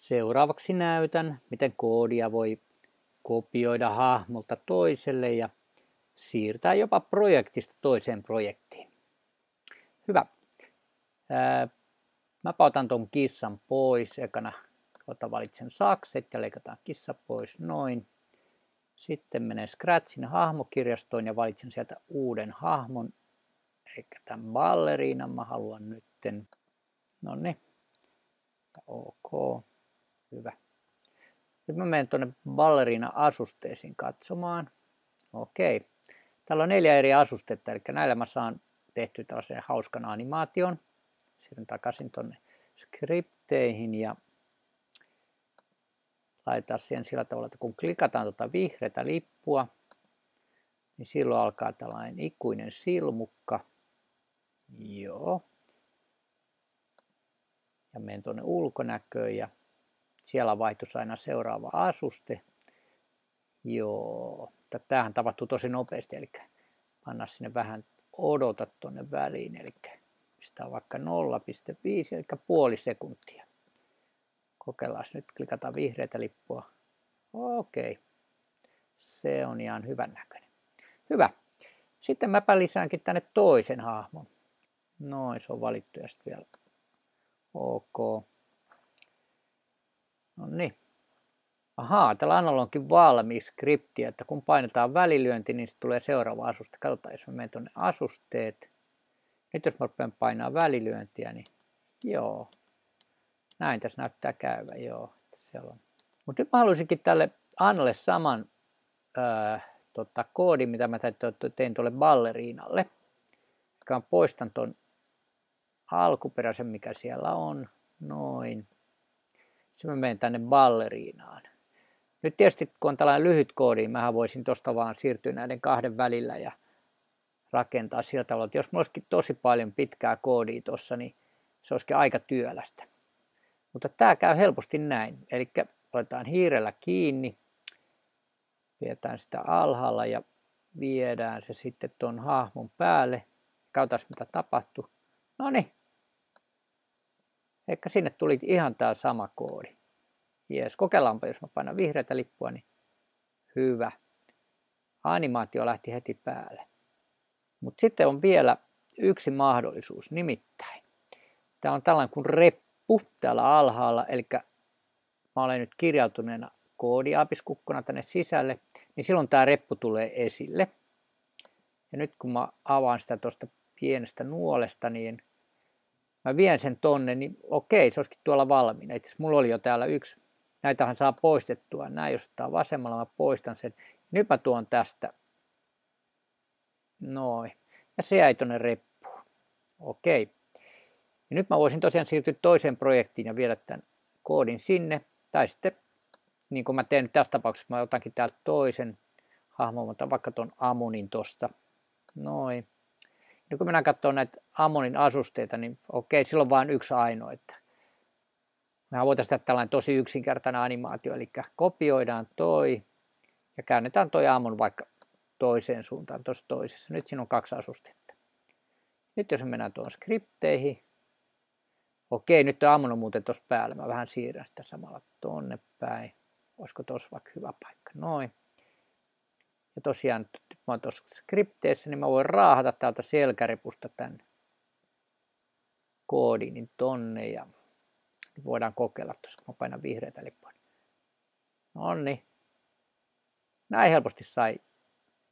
Seuraavaksi näytän, miten koodia voi kopioida hahmolta toiselle ja siirtää jopa projektista toiseen projektiin. Hyvä. Mä otan tuon kissan pois. Ekana valitsen sakset ja leikataan kissa pois. Noin. Sitten menen Scratchin hahmokirjastoon ja valitsen sieltä uuden hahmon. Eli tämän balleriinan mä haluan nytten. Noniin. Ok. Hyvä. Nyt mä menen tuonne balleriina-asusteisiin katsomaan. Okei. Täällä on 4 eri asustetta, eli näillä mä saan tehtyä tällaisen hauskan animaation. Siirryn takaisin tuonne skripteihin ja laitetaan siihen sillä tavalla, että kun klikataan tuota vihreätä lippua, niin silloin alkaa tällainen ikuinen silmukka. Joo. Ja menen tuonne ulkonäköön ja siellä vaihtuisi aina seuraava asuste. Joo. Tämähän tapahtuu tosi nopeasti, eli panna sinne vähän odota tuonne väliin, eli pistää vaikka 0,5, eli puoli sekuntia. Kokeillaan nyt, klikataan vihreätä lippua. Okei. Se on ihan hyvän näköinen. Hyvä. Sitten mäpä lisäänkin tänne toisen hahmon. Noin, se on valittu ja sitten vielä. Ok. No niin. Ahaa, tällä Annalla onkin valmis skripti, että kun painetaan välilyönti, niin sitten tulee seuraava asuste. Katsotaan, jos mä menen tuonne asusteet. Nyt jos mä rupean painaa välilyöntiä, niin joo. Näin tässä näyttää käyvän, joo. Mutta nyt mä haluaisinkin tälle Annalle saman koodin, mitä mä tein tuolle balleriinalle. Mä poistan ton alkuperäisen, mikä siellä on. Noin. Sitten mä menen tänne balleriinaan. Nyt tietysti kun on tällainen lyhyt koodi, mähän voisin tuosta vaan siirtyä näiden kahden välillä ja rakentaa sillä tavalla, että jos mulla olisikin tosi paljon pitkää koodia tuossa, niin se olisikin aika työlästä. Mutta tämä käy helposti näin. Eli otetaan hiirellä kiinni, pidetään sitä alhaalla ja viedään se sitten tuon hahmon päälle. Katsotaan mitä tapahtuu. No niin. Eikä sinne tuli ihan tämä sama koodi. Jees, kokeillaanpa, jos mä painan vihreätä lippua, niin hyvä. Animaatio lähti heti päälle. Mutta sitten on vielä yksi mahdollisuus, nimittäin. Tämä on tällainen kuin reppu täällä alhaalla, eli mä olen nyt kirjautuneena koodiaapiskukkona tänne sisälle, niin silloin tämä reppu tulee esille. Ja nyt kun mä avaan sitä tuosta pienestä nuolesta, niin mä vien sen tonne, niin okei, se olisikin tuolla valmiina. Itse asiassa mulla oli jo täällä yksi. Näitähän saa poistettua. Näin, jos ottaa vasemmalla, mä poistan sen. Nyt mä tuon tästä. Noin. Ja se jäi tonne reppuun. Okei. Ja nyt mä voisin tosiaan siirtyä toiseen projektiin ja viedä tämän koodin sinne. Tai sitten, niin kuin mä teen nyt tässä tapauksessa, mä otankin täältä toisen hahmon, otan vaikka ton Amonin tosta. Noin. Ja kun mennään katsomaan näitä Amonin asusteita, niin okei, sillä on vain yksi ainoa. Mehän voitaisiin tehdä tällainen tosi yksinkertainen animaatio, eli kopioidaan toi ja käännetään toi Amon vaikka toiseen suuntaan tuossa toisessa. Nyt siinä on 2 asustetta. Nyt jos me mennään tuon skripteihin. Okei, nyt tuo Amon on muuten tuossa päällä. Mä vähän siirrän sitä samalla tonne päin. Olisiko tuossa vaikka hyvä paikka? Noin. Ja tosiaan, nyt mä oon tuossa skripteissä, niin mä voin raahata täältä selkärepusta tämän koodin tonne ja voidaan kokeilla tuossa, kun mä painan vihreätä lippua. Noniin. Näin helposti sai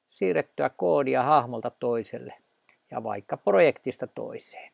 siirrettyä koodia hahmolta toiselle ja vaikka projektista toiseen.